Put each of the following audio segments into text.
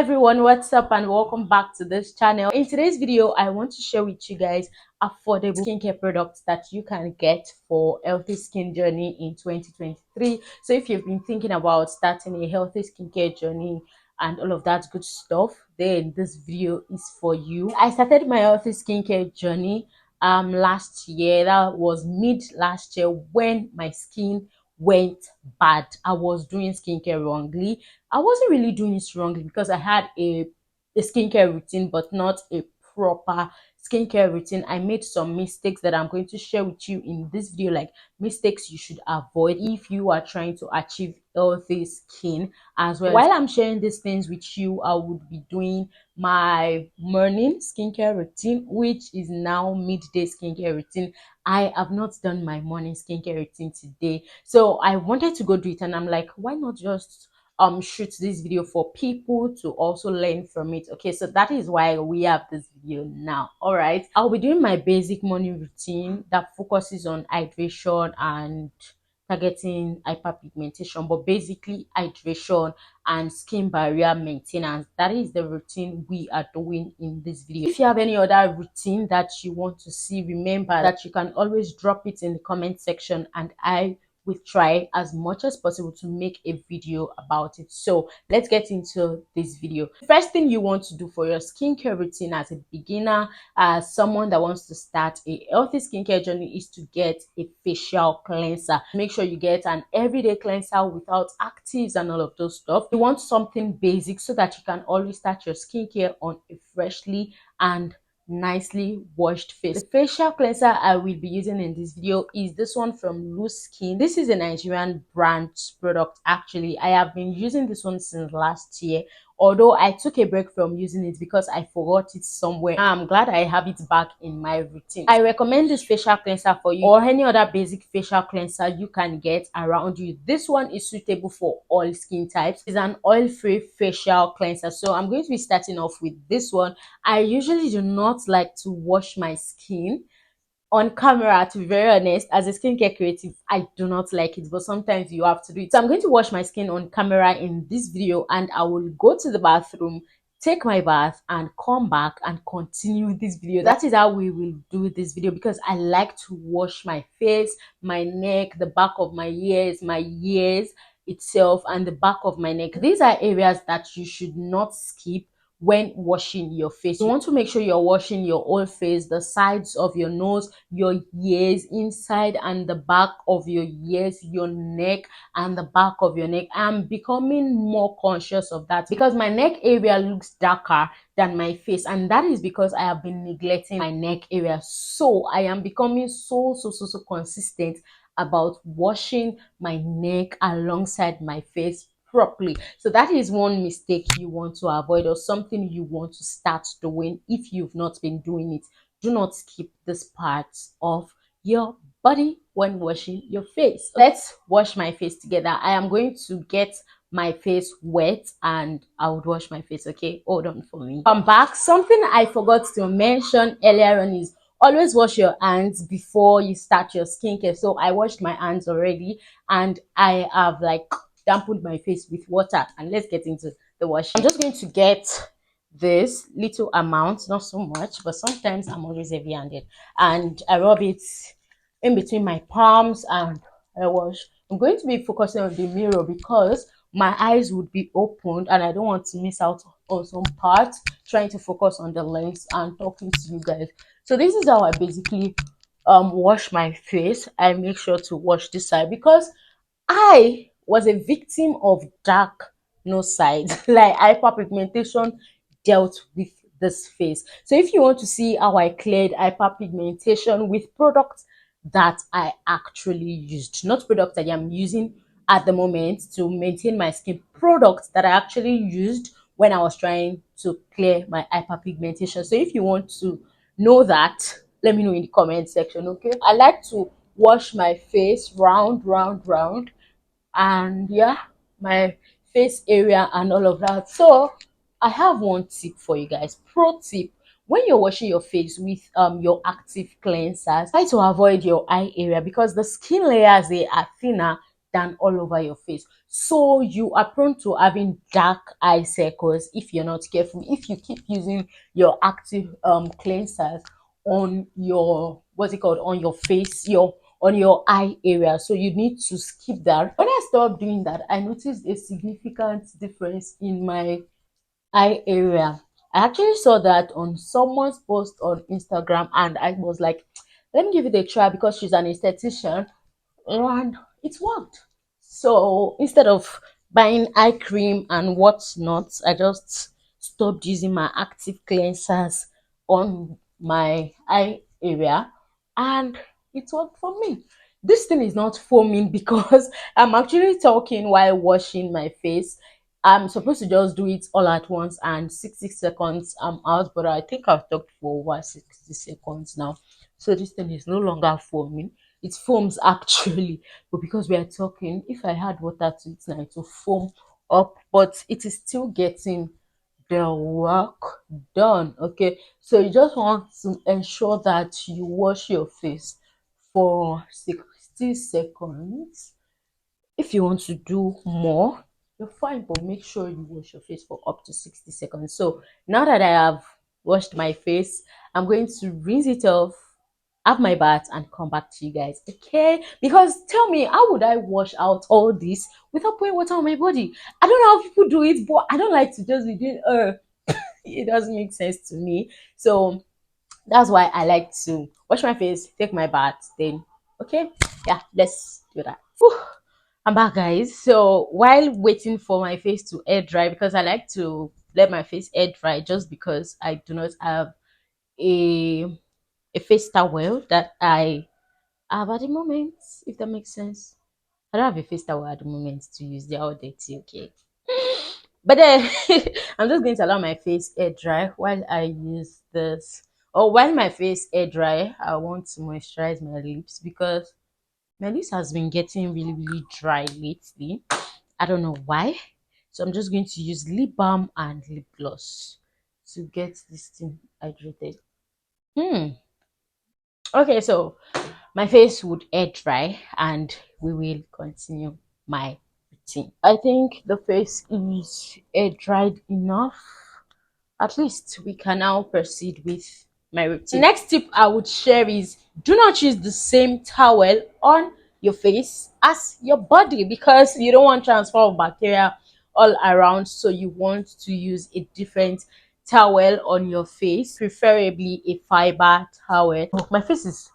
everyone, what's up and welcome back to this channel. In today's video I want to share with you guys affordable skincare products that you can get for healthy skin journey in 2023. So if you've been thinking about starting a healthy skincare journey and all of that good stuff, then this video is for you. I started my healthy skincare journey last year. That was mid last year when my skin went bad. I was doing skincare wrongly. I wasn't really doing it wrongly because I had a skincare routine, but not a proper skincare routine. I made some mistakes that I'm going to share with you in this video, like mistakes you should avoid if you are trying to achieve healthy skin as well. While I'm sharing these things with you, I would be doing my morning skincare routine, which is now midday skincare routine. I have not done my morning skincare routine today, so I wanted to go do it, and I'm like, why not just shoot this video for people to also learn from it. Okay, so that is why we have this video now. All right, I'll be doing my basic morning routine that focuses on hydration and targeting hyperpigmentation, but basically hydration and skin barrier maintenance. That is the routine we are doing in this video. If you have any other routine that you want to see, remember that you can always drop it in the comment section and I will try as much as possible to make a video about it. So let's get into this video. The first thing you want to do for your skincare routine as a beginner, as someone that wants to start a healthy skincare journey, is to get a facial cleanser. Make sure you get an everyday cleanser without actives and all of those stuff. You want something basic so that you can always start your skincare on a freshly and nicely washed face. The facial cleanser I will be using in this video is this one from Loose Skin. This is a Nigerian brand product. Actually, I have been using this one since last year, although I took a break from using it because I forgot it somewhere. I'm glad I have it back in my routine. I recommend this facial cleanser for you, or any other basic facial cleanser you can get around you. This one is suitable for all skin types. It's an oil-free facial cleanser, so I'm going to be starting off with this one. I usually do not like to wash my skin on camera, to be very honest. As a skincare creative, I do not like it, but sometimes you have to do it. So I'm going to wash my skin on camera in this video, and I will go to the bathroom, take my bath, and come back and continue this video. That is how we will do this video, because I like to wash my face, my neck, the back of my ears, my ears itself, and the back of my neck. These are areas that you should not skip when washing your face. You want to make sure you're washing your whole face, the sides of your nose, your ears, inside and the back of your ears, your neck and the back of your neck. I'm becoming more conscious of that because my neck area looks darker than my face, and that is because I have been neglecting my neck area. So I am becoming so consistent about washing my neck alongside my face properly. So that is one mistake you want to avoid, or something you want to start doing if you've not been doing it. Do not skip this part of your body when washing your face. Let's wash my face together. I am going to get my face wet and I would wash my face. Okay, hold on for me. Come back. Something I forgot to mention earlier on is always wash your hands before you start your skincare. So I washed my hands already, and I have like dampened my face with water, and let's get into the washing. I'm just going to get this little amount, not so much, but sometimes I'm always heavy-handed, and I rub it in between my palms and I wash. I'm going to be focusing on the mirror because my eyes would be opened and I don't want to miss out on some parts, trying to focus on the lens and talking to you guys. So this is how I basically wash my face. I make sure to wash this side because I was a victim of dark nose sides, like hyperpigmentation dealt with this face. So if you want to see how I cleared hyperpigmentation with products that I actually used, not products that I'm using at the moment to maintain my skin, products that I actually used when I was trying to clear my hyperpigmentation. So if you want to know that, let me know in the comment section. Okay, I like to wash my face round, and yeah, my face area and all of that. So I have one tip for you guys. Pro tip: when you're washing your face with your active cleansers, try to avoid your eye area because the skin layers, they are thinner than all over your face. So you are prone to having dark eye circles if you're not careful. If you keep using your active cleansers on your, what's it called, on your face, your on your eye area. So you need to skip that. When I stopped doing that, I noticed a significant difference in my eye area. I actually saw that on someone's post on Instagram, and I was like, let me give it a try because she's an esthetician and it worked. So instead of buying eye cream and whatnot, I just stopped using my active cleansers on my eye area, and it worked for me. This thing is not foaming because I'm actually talking while washing my face. I'm supposed to just do it all at once and 60 seconds I'm out, but I think I've talked for over 60 seconds now. So this thing is no longer foaming. It foams actually, but because we are talking, if I add water to it now, it will foam up, but it is still getting the work done. Okay, so you just want to ensure that you wash your face for 60 seconds. If you want to do more, you're fine, but make sure you wash your face for up to 60 seconds. So now that I have washed my face, I'm going to rinse it off, have my bath, and come back to you guys. Okay? Because tell me, how would I wash out all this without putting water on my body? I don't know how people do it, but I don't like to just be doing it doesn't make sense to me. So that's why I like to wash my face, take my bath, then okay, yeah, let's do that. Whew. I'm back, guys. So while waiting for my face to air dry, because I like to let my face air dry, just because I do not have a a face towel that I have at the moment, if that makes sense. I don't have a face towel at the moment to use. They're all dirty, okay. But then I'm just going to allow my face air dry while I use this. Or while my face air dry, I want to moisturize my lips because my lips has been getting really, really dry lately. I don't know why. So I'm just going to use lip balm and lip gloss to get this thing hydrated. Okay, so my face would air dry and we will continue my routine. I think the face is air dried enough. At least we can now proceed with my routine. Next tip I would share is do not use the same towel on your face as your body because you don't want transfer of bacteria all around. So you want to use a different towel on your face, preferably a fiber towel. Oh, my face is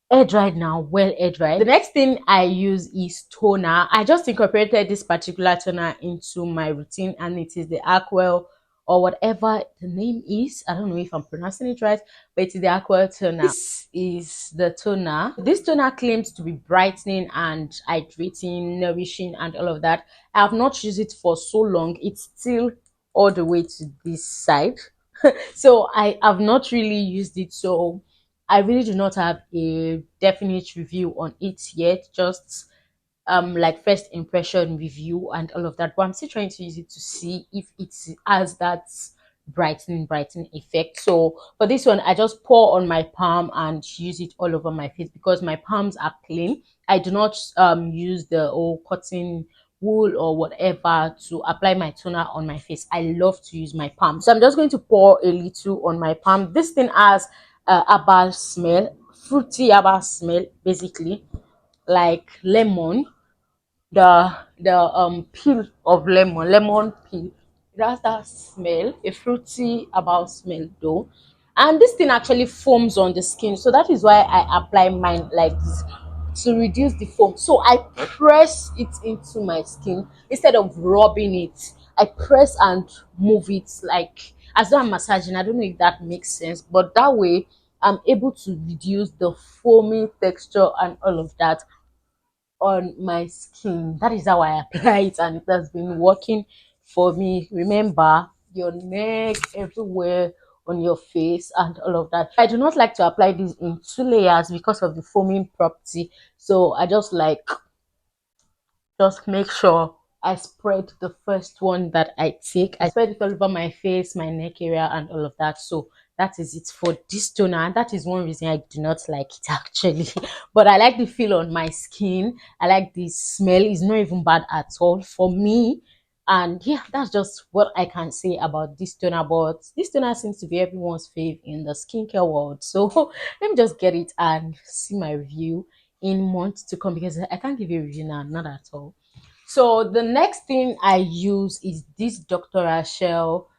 air dried now, well air dried. The next thing I use is toner. I just incorporated this particular toner into my routine, and it is the Aquel or whatever the name is. I don't know if I'm pronouncing it right, but it is the Aquel toner. This is the toner. This toner claims to be brightening and hydrating, nourishing, and all of that. I have not used it for so long. It's still all the way to this side. So I have not really used it. So I really do not have a definite review on it yet. Just like first impression review and all of that. But I'm still trying to use it to see if it has that brightening effect. So for this one, I just pour on my palm and use it all over my face because my palms are clean. I do not use the old cotton wool or whatever to apply my toner on my face. I love to use my palm. So I'm just going to pour a little on my palm. This thing has herbal smell, fruity herbal smell, basically like lemon, the peel of lemon peel. It has that smell, a fruity about smell though. And this thing actually foams on the skin, so that is why I apply mine like this to reduce the foam. So I press it into my skin instead of rubbing it. I press and move it like as though I'm massaging. I don't know if that makes sense, but that way I'm able to reduce the foamy texture and all of that on my skin. That is how I apply it, and it has been working for me. Remember, your neck, everywhere on your face, and all of that. I do not like to apply this in two layers because of the foaming property. So I just make sure I spread the first one that I take. I spread it all over my face, my neck area, and all of that. So that is it for this toner. And that is one reason I do not like it actually. But I like the feel on my skin. I like the smell. It's not even bad at all for me. And yeah, that's just what I can say about this toner. But this toner seems to be everyone's fave in the skincare world. So let me just get it and see my review in months to come, because I can't give you a review now, not at all. So the next thing I use is this Dr. Rachel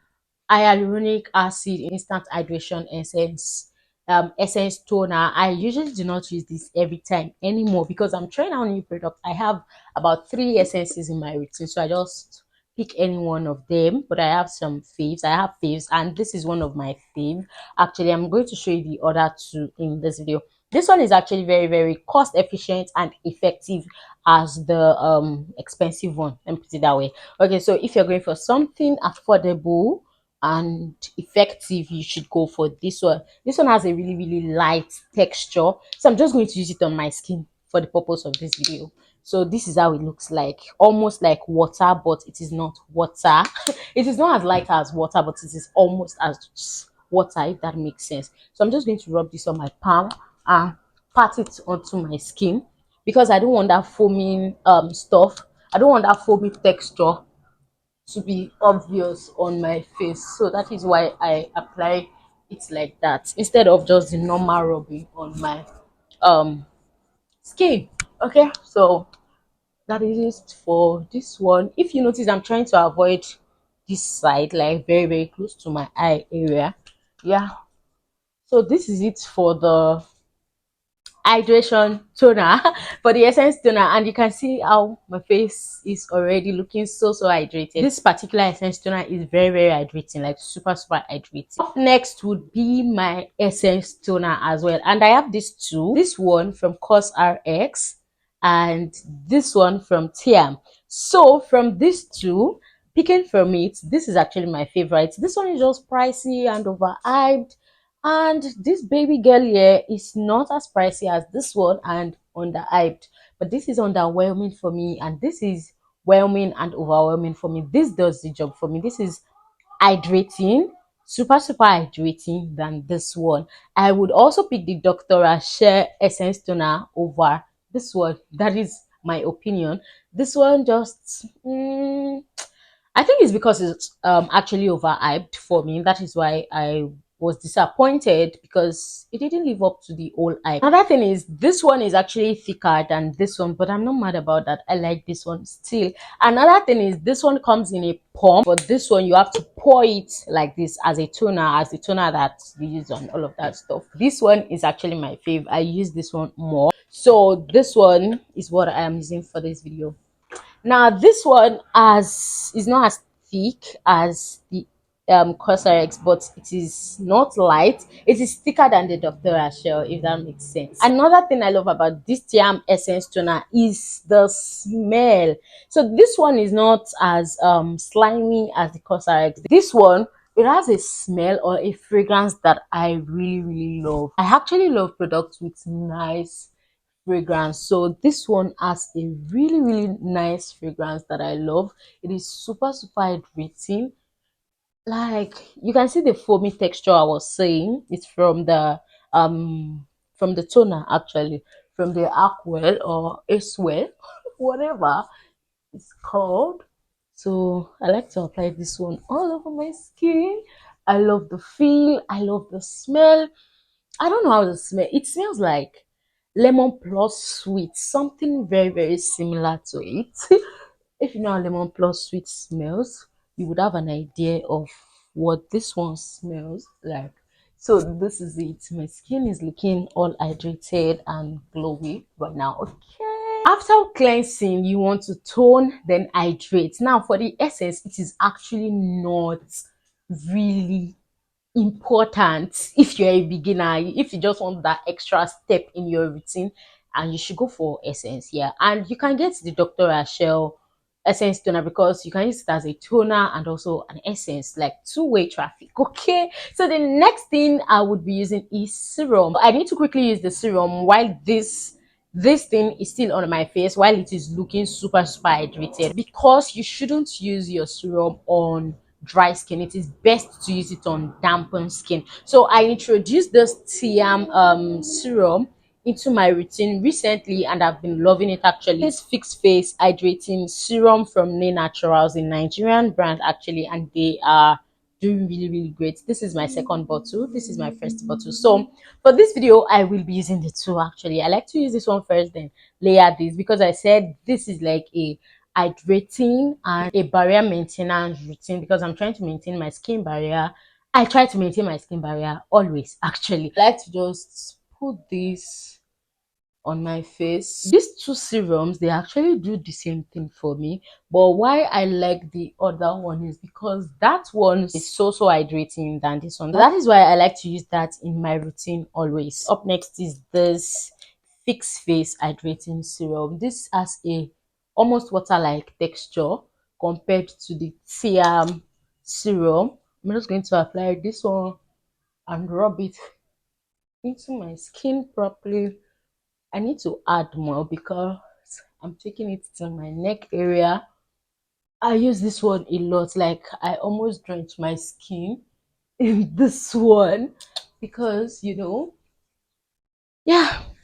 hyaluronic acid instant hydration essence toner. I usually do not use this every time anymore because I'm trying out new products. I have about 3 essences in my routine, so I just pick any one of them. But I have some faves. I have faves, and this is one of my fave. Actually, I'm going to show you the other two in this video. This one is actually very, very cost efficient and effective as the expensive one. Let me put it that way. Okay, so if you're going for something affordable and effective, you should go for this one. This one has a really, really light texture, so I'm just going to use it on my skin for the purpose of this video. So this is how it looks like, almost like water, but it is not water. It is not as light as water, but it is almost as water, if that makes sense. So I'm just going to rub this on my palm and pat it onto my skin, because I don't want that foaming stuff. I don't want that foamy texture to be obvious on my face. So that is why I apply it like that instead of just the normal rubbing on my um skin. Okay, so that is it for this one. If you notice, I'm trying to avoid this side, like very, very close to my eye area. Yeah, so this is it for the hydration toner, for the essence toner, and you can see how my face is already looking so hydrated. This particular essence toner is very, very hydrating, like super hydrating. Up next would be my essence toner as well, and I have these two, this one from CosRX and this one from Tiam. So from these two, picking from it, this is actually my favorite. This one is just pricey and overhyped, and this baby girl here is not as pricey as this one and underhyped, but this is underwhelming for me, and this is whelming and overwhelming for me. This does the job for me. This is hydrating, super hydrating than this one. I would also pick the Dr. Rachel essence toner over this one. That is my opinion. This one just I think it's because it's actually overhyped for me. That is why I was disappointed, because it didn't live up to the old hype. Another thing is, this one is actually thicker than this one, but I'm not mad about that. I like this one still. Another thing is, this one comes in a pump, but this one you have to pour it like this as a toner, that you use on all of that stuff. This one is actually my fave. I use this one more. So this one is what I am using for this video. Now this one is not as thick as the Cosrx, but it is not light. It is thicker than the Dr. Rachel, if that makes sense. Another thing I love about this Tiam essence toner is the smell. So this one is not as slimy as the Cosrx. This one, it has a smell or a fragrance that I really, really love. I actually love products with nice fragrance. So this one has a really, really nice fragrance that I love. It is super hydrating. Like, you can see the foamy texture I was saying. It's from the toner, actually, from the Aquel or Acewell, whatever it's called. So I like to apply this one all over my skin. I love the feel, I love the smell. I don't know how to smell. It smells like lemon plus sweet, something very, very similar to it. If you know how lemon plus sweet smells, you would have an idea of what this one smells like. So this is it. My skin is looking all hydrated and glowy right now. Okay. After cleansing, you want to tone, then hydrate. Now for the essence, it is actually not really important if you're a beginner, if you just want that extra step in your routine, and you should go for essence. Yeah, and you can get the Dr. Rachel essence toner, because you can use it as a toner and also an essence, like two-way traffic. Okay, so the next thing I would be using is serum. I need to quickly use the serum while this thing is still on my face, while it is looking super hydrated, because you shouldn't use your serum on dry skin. It is best to use it on dampened skin. So I introduced this Serum serum into my routine recently, and I've been loving it actually. This fixed face hydrating serum from Ne Naturals, a Nigerian brand actually, and they are doing really great. This is my second bottle. This is my first bottle. So for this video, I will be using the two actually. I like to use this one first, then layer this, because I said this is like a hydrating and a barrier maintenance routine, because I'm trying to maintain my skin barrier. I try to maintain my skin barrier always actually. I like to just put this on my face. These two serums, they actually do the same thing for me, but why I like the other one is because that one is so hydrating than this one. That is why I like to use that in my routine always. Up next is this fixed face hydrating serum. This has a almost water like texture compared to the serum serum. I'm just going to apply this one and rub it into my skin properly. I need to add more because I'm taking it to my neck area. I use this one a lot. Like, I almost drench my skin in this one because, yeah,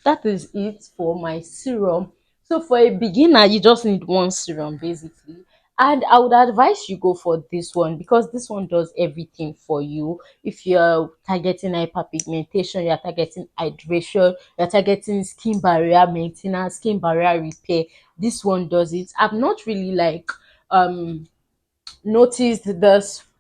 that is it for my serum. So for a beginner, you just need one serum basically, and I would advise you go for this one because this one does everything for you. If you're targeting hyperpigmentation, you're targeting hydration, you're targeting skin barrier maintenance, skin barrier repair, this one does it. I've not really like noticed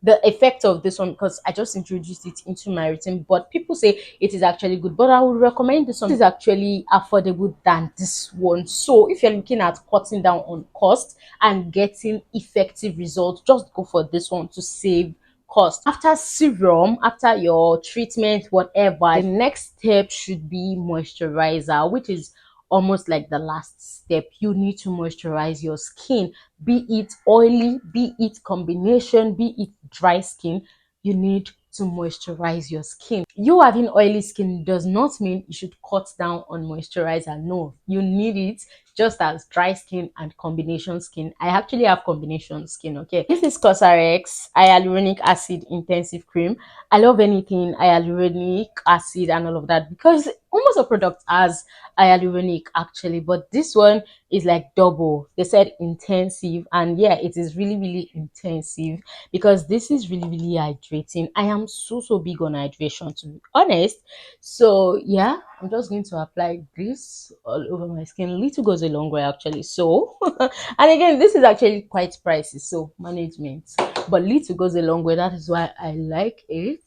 the effect of this one because I just introduced it into my routine. But people say it is actually good. But I would recommend this one. This is actually affordable than this one. So if you're looking at cutting down on cost and getting effective results, just go for this one to save cost. After serum, after your treatment, whatever, the next step should be moisturizer, which is almost like the last step. You need to moisturize your skin, be it oily, be it combination, be it dry skin. You need to moisturize your skin. You having oily skin does not mean you should cut down on moisturizer. No, you need it just as dry skin and combination skin. I actually have combination skin. Okay, this is Cosrx hyaluronic acid intensive cream. I love anything hyaluronic acid and all of that because almost a product has hyaluronic actually, but this one is like double. They said intensive, and yeah, it is really intensive because this is really hydrating. I am so big on hydration, to be honest. So yeah, I'm just going to apply this all over my skin. Little goes a long way actually. So and again, this is actually quite pricey, so management, but little goes a long way. That is why I like it.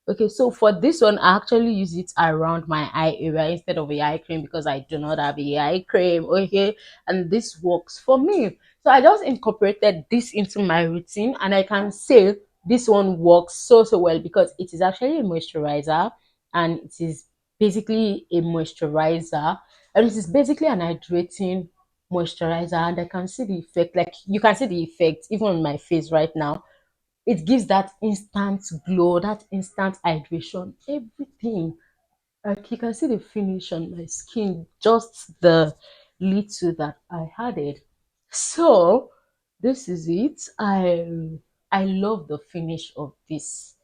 Okay, so for this one, I actually use it around my eye area instead of a eye cream because I do not have a eye cream. Okay, and this works for me. So I just incorporated this into my routine, and I can say this one works so well because it is actually a moisturizer, and it is basically a moisturizer, and it is basically an hydrating moisturizer, and I can see the effect. Like, you can see the effect even on my face right now. It gives that instant glow, that instant hydration, everything. Like, you can see the finish on my skin, just the little that I added. So this is it. I love the finish of this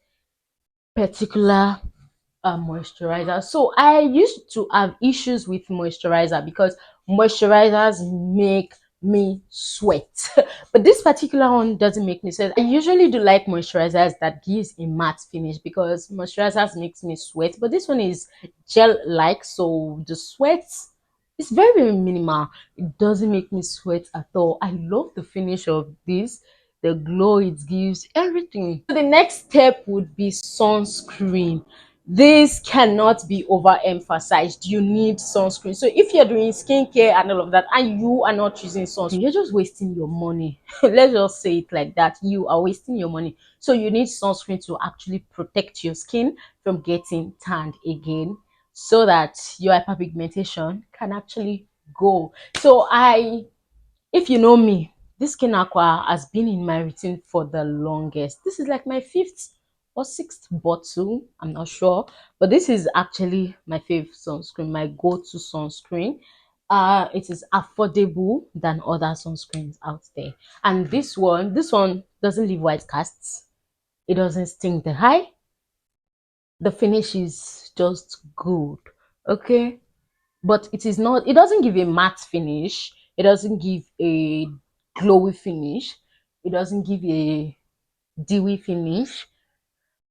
particular moisturizer. So I used to have issues with moisturizer because moisturizers make me sweat, but this particular one doesn't make me sweat. I usually do like moisturizers that gives a matte finish because moisturizers makes me sweat, but this one is gel like, so the sweat is very minimal. It doesn't make me sweat at all. I love the finish of this, the glow it gives, everything. So the next step would be sunscreen. This cannot be overemphasized. You need sunscreen. So if you're doing skincare and all of that and you are not using sunscreen, you're just wasting your money. Let's just say it like that. You are wasting your money. So you need sunscreen to actually protect your skin from getting tanned again, so that your hyperpigmentation can actually go. So if you know me, this skin aqua has been in my routine for the longest. This is like my fifth or sixth bottle, I'm not sure, but this is actually my favorite sunscreen, my go-to sunscreen. It is affordable than other sunscreens out there, and this one doesn't leave white casts. it doesn't sting the eye. The finish is just good. Okay, but it is not, it doesn't give a matte finish, it doesn't give a glowy finish, it doesn't give a dewy finish.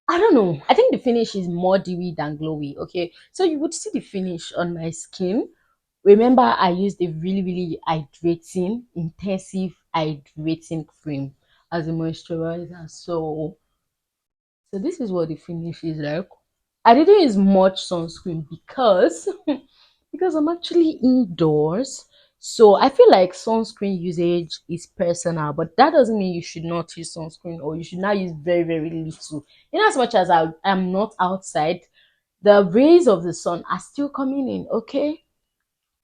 I don't know. I think the finish is more dewy than glowy. Okay, so you would see the finish on my skin. Remember, I used a really, really hydrating, intensive hydrating cream as a moisturizer. So this is what the finish is like. I didn't use much sunscreen because because I'm actually indoors. So I feel like sunscreen usage is personal, but that doesn't mean you should not use sunscreen or you should not use very, very little. In as much as I am not outside, the rays of the sun are still coming in, okay?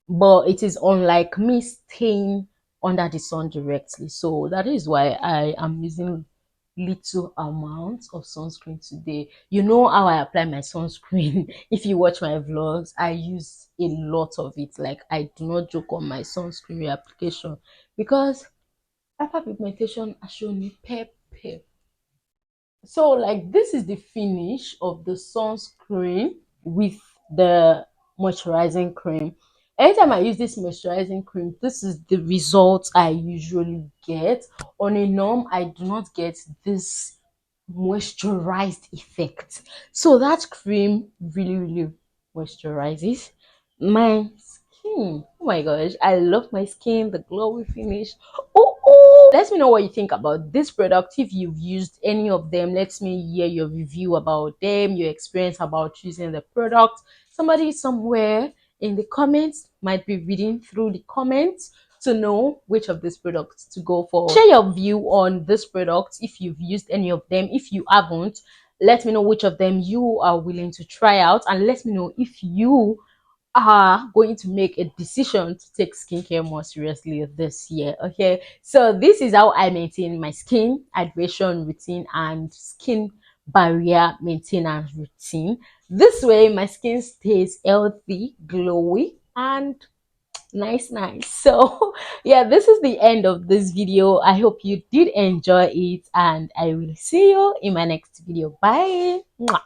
But it is unlike me staying under the sun directly. So that is why I am using little amounts of sunscreen today. You know how I apply my sunscreen. If you watch my vlogs, I use a lot of it. Like, I do not joke on my sunscreen application because hyperpigmentation has shown me pepper. So like this is the finish of the sunscreen with the moisturizing cream. Anytime I use this moisturizing cream, this is the result I usually get. On a norm, I do not get this moisturized effect. So that cream really, really moisturizes my skin. Oh my gosh, I love my skin, the glowy finish. Oh, let me know what you think about this product. If you've used any of them, let me hear your review about them, your experience about using the product. Somebody somewhere in the comments might be reading through the comments to know which of these products to go for. Share your view on this product if you've used any of them. If you haven't, let me know which of them you are willing to try out, and let me know if you are going to make a decision to take skincare more seriously this year. Okay, so this is how I maintain my skin hydration routine and skin barrier maintenance routine. This way my skin stays healthy, glowy, and nice. So yeah, this is the end of this video. I hope you did enjoy it, and I will see you in my next video. Bye. Mwah.